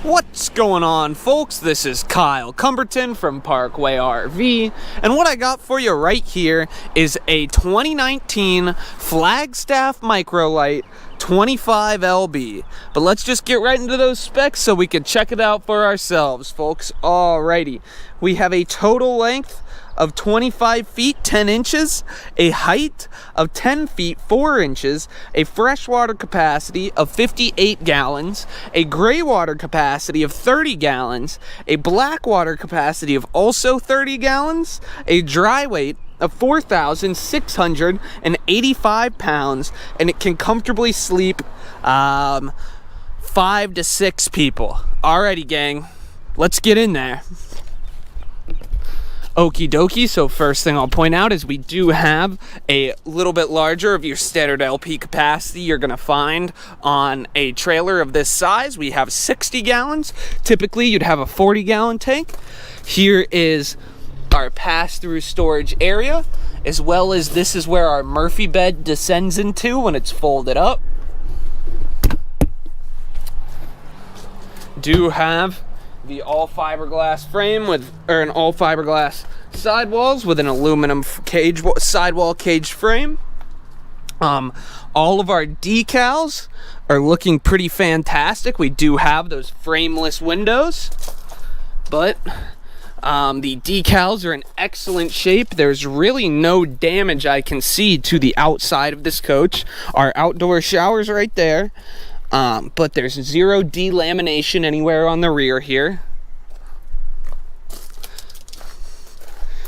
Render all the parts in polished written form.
What's going on, folks? This is Kyle Cumberton from Parkway RV, and what I got for you right here is a 2019 Flagstaff Microlite 25LB. But let's just get right into those specs so we can check it out for ourselves, folks. Alrighty, we have a total length of 25 feet 10 inches, a height of 10 feet 4 inches, a freshwater capacity of 58 gallons, a gray water capacity of 30 gallons, a black water capacity of also 30 gallons, a dry weight of 4,685 pounds, and it can comfortably sleep 5 to 6 people. Alrighty, gang, let's get in there. Okie dokie, so first thing I'll point out is we do have a little bit larger of your standard LP capacity you're going to find on a trailer of this size. We have 60 gallons. Typically, you'd have a 40-gallon tank. Here is our pass-through storage area, as well as this is where our Murphy bed descends into when it's folded up. Do have the all fiberglass frame with, or an all fiberglass sidewalls with an aluminum sidewall caged frame. All of our decals are looking pretty fantastic. We do have those frameless windows, but the decals are in excellent shape. There's really no damage I can see to the outside of this coach. Our outdoor showers right there. But there's zero delamination anywhere on the rear here.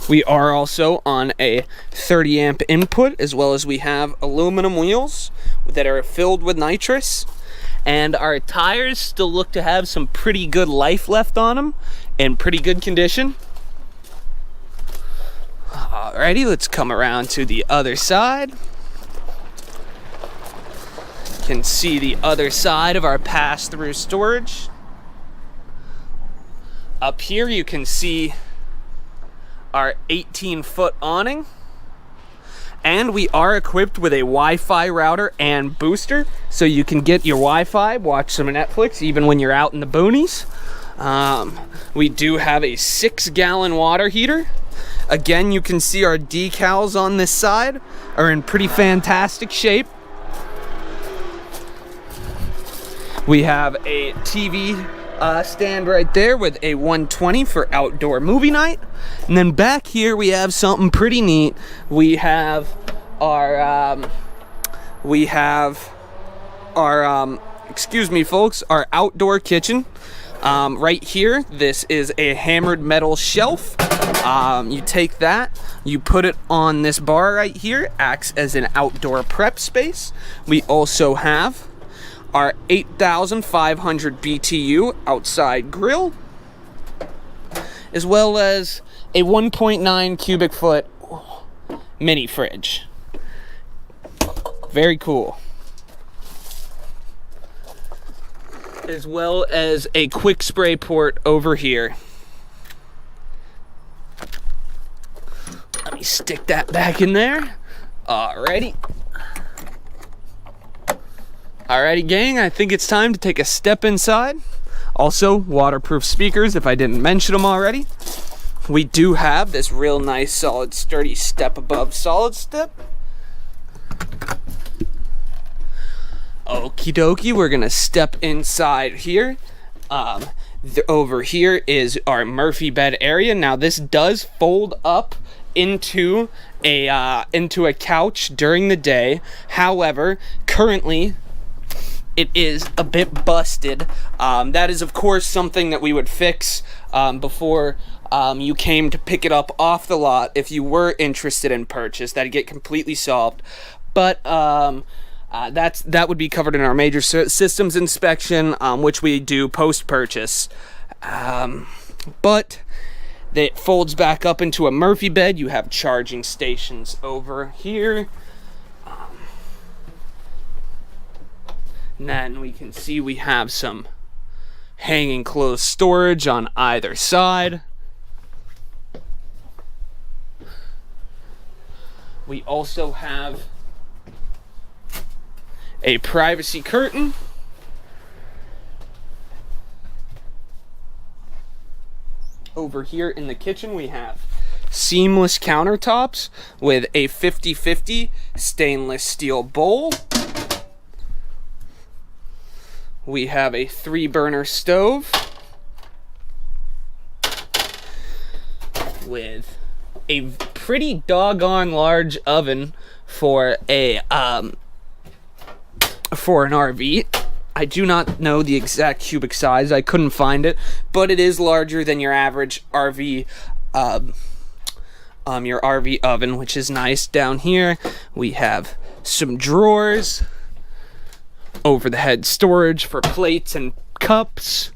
We are also on a 30 amp input, as well as we have aluminum wheels that are filled with nitrous. And our tires still look to have some pretty good life left on them and pretty good condition. Alrighty, let's come around to the other side. Can see the other side of our pass-through storage. Up here you can see our 18-foot awning, and we are equipped with a Wi-Fi router and booster, so you can get your Wi-Fi, watch some Netflix even when you're out in the boonies. We do have a 6-gallon water heater. Again, you can see our decals on this side are in pretty fantastic shape. We have a TV stand right there with a 120 for outdoor movie night. And then back here we have something pretty neat. We have our excuse me folks, our outdoor kitchen. Right here, this is a hammered metal shelf. You take that, you put it on this bar right here, acts as an outdoor prep space. We also have our 8,500 BTU outside grill, as well as a 1.9 cubic foot mini fridge. Very cool. As well as a quick spray port over here. Let me stick that back in there. Alrighty. Alrighty, gang, I think it's time to take a step inside. Also, waterproof speakers, if I didn't mention them already. We do have this real nice, solid, sturdy step above solid step. Okie dokie, we're gonna step inside here. Over here is our Murphy bed area. Now, this does fold up into a couch during the day. However, currently, it is a bit busted. That is, of course, something that we would fix before you came to pick it up off the lot if you were interested in purchase. That'd get completely solved. But that would be covered in our major systems inspection, which we do post-purchase. But it folds back up into a Murphy bed. You have charging stations over here. And then we can see we have some hanging clothes storage on either side. We also have a privacy curtain over here in the kitchen, we have seamless countertops with a 50/50 stainless steel bowl. We have a 3-burner stove with a pretty doggone large oven for an RV. I do not know the exact cubic size. I couldn't find it, but it is larger than your average RV your RV oven, which is nice. Down here we have some drawers, overhead storage for plates and cups,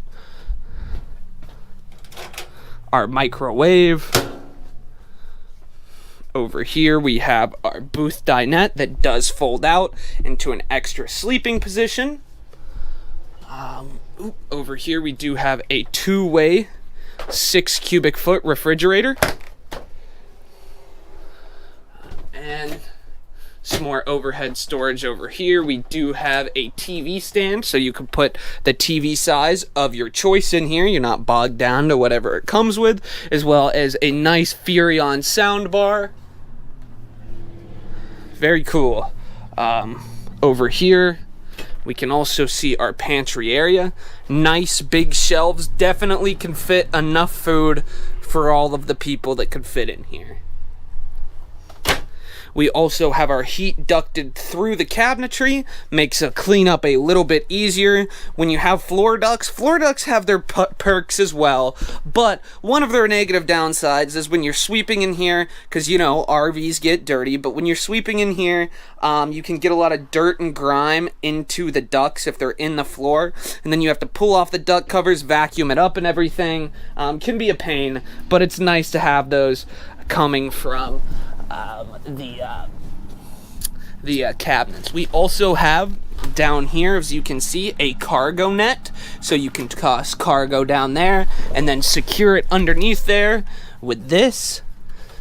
our microwave. Over here we have our booth dinette that does fold out into an extra sleeping position. Over here we do have a 2-way 6 cubic foot refrigerator. And some more overhead storage over here. We do have a TV stand, so you can put the TV size of your choice in here. You're not bogged down to whatever it comes with, as well as a nice Furrion sound bar. Very cool. Over here we can also see our pantry area. Nice big shelves, definitely can fit enough food for all of the people that could fit in here. We also have our heat ducted through the cabinetry, makes a cleanup a little bit easier. When you have floor ducts have their perks as well, but one of their negative downsides is when you're sweeping in here, because you know RVs get dirty, but when you're sweeping in here, you can get a lot of dirt and grime into the ducts if they're in the floor, and then you have to pull off the duct covers, vacuum it up and everything. Can be a pain, but it's nice to have those coming from the cabinets. We also have down here, as you can see, a cargo net, so you can toss cargo down there and then secure it underneath there with this.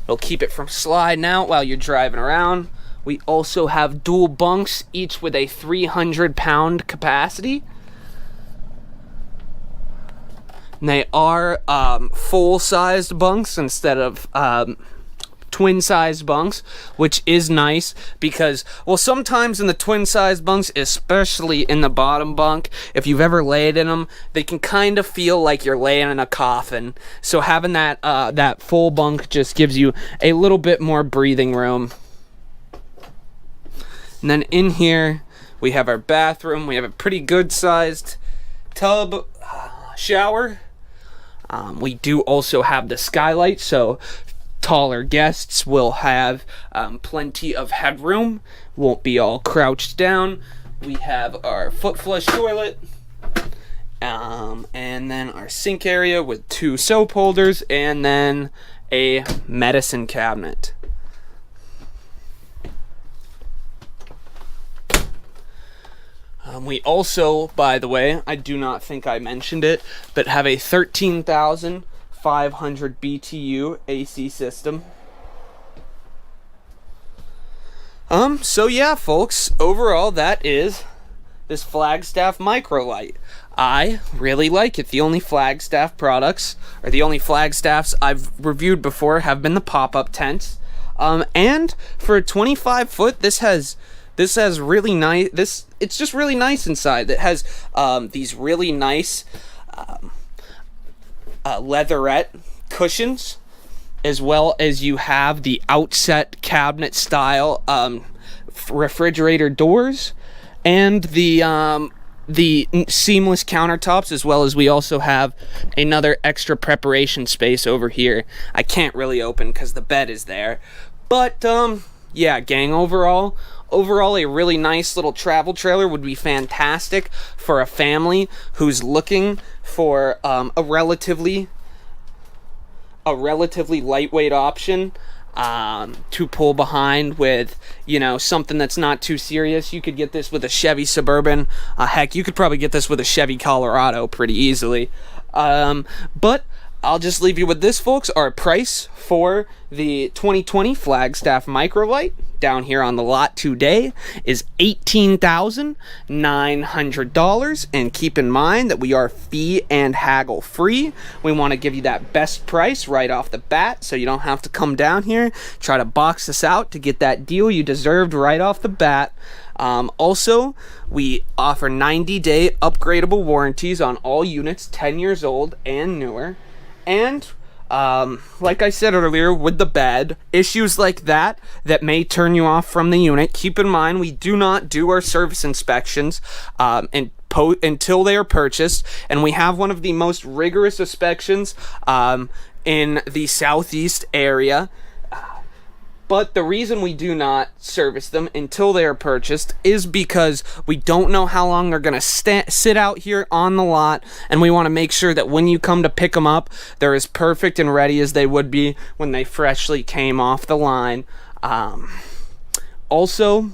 It'll keep it from sliding out while you're driving around. We also have dual bunks, each with a 300-pound capacity. And they are full-sized bunks instead of twin-sized bunks, which is nice because, well, sometimes in the twin-sized bunks, especially in the bottom bunk, if you've ever laid in them, they can kind of feel like you're laying in a coffin. So having that full bunk just gives you a little bit more breathing room. And then in here, we have our bathroom. We have a pretty good-sized tub shower. We do also have the skylight, so taller guests will have plenty of headroom, won't be all crouched down. We have our foot flush toilet, and then our sink area with 2 soap holders, and then a medicine cabinet. We also, by the way, I do not think I mentioned it, but have a 13,500 BTU AC system. So yeah, folks, overall that is this Flagstaff Microlite. I really like it. The only Flagstaff products, or the only Flagstaffs I've reviewed before, have been the pop-up tents. And for a 25 foot, this has really nice, it's just really nice inside. It has these really nice leatherette cushions, as well as you have the outset cabinet style refrigerator doors, and the seamless countertops, as well as we also have another extra preparation space over here. I can't really open because the bed is there, but yeah, gang, overall a really nice little travel trailer would be fantastic for a family who's looking for a relatively lightweight option to pull behind with, you know, something that's not too serious. You could get this with a Chevy Suburban. Heck, you could probably get this with a Chevy Colorado pretty easily. But I'll just leave you with this, folks. Our price for the 2020 Flagstaff Microlite down here on the lot today is $18,900, and keep in mind that we are fee and haggle free. We want to give you that best price right off the bat, so you don't have to come down here try to box us out to get that deal you deserved right off the bat. Also, we offer 90-day upgradable warranties on all units 10 years old and newer. And like I said earlier, with the bed, issues like that may turn you off from the unit, keep in mind we do not do our service inspections until they are purchased, and we have one of the most rigorous inspections in the southeast area. But the reason we do not service them until they are purchased is because we don't know how long they're going to sit out here on the lot, and we want to make sure that when you come to pick them up, they're as perfect and ready as they would be when they freshly came off the line. Also,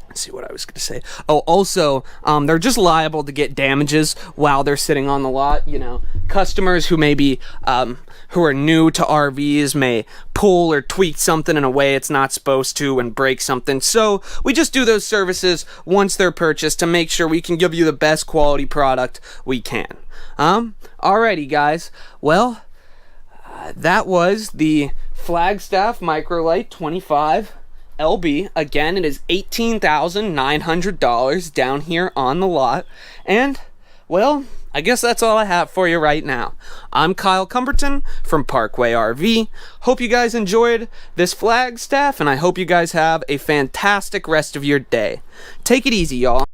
let's see what I was going to say. Oh, also, they're just liable to get damages while they're sitting on the lot. You know, customers who maybe who are new to RVs may pull or tweak something in a way it's not supposed to and break something. So we just do those services once they're purchased to make sure we can give you the best quality product we can. Alrighty, guys. Well, that was the Flagstaff Microlite 25 LB. Again, it is $18,900 down here on the lot. And, well, I guess that's all I have for you right now. I'm Kyle Cumberton from Parkway RV. Hope you guys enjoyed this Flagstaff, and I hope you guys have a fantastic rest of your day. Take it easy, y'all.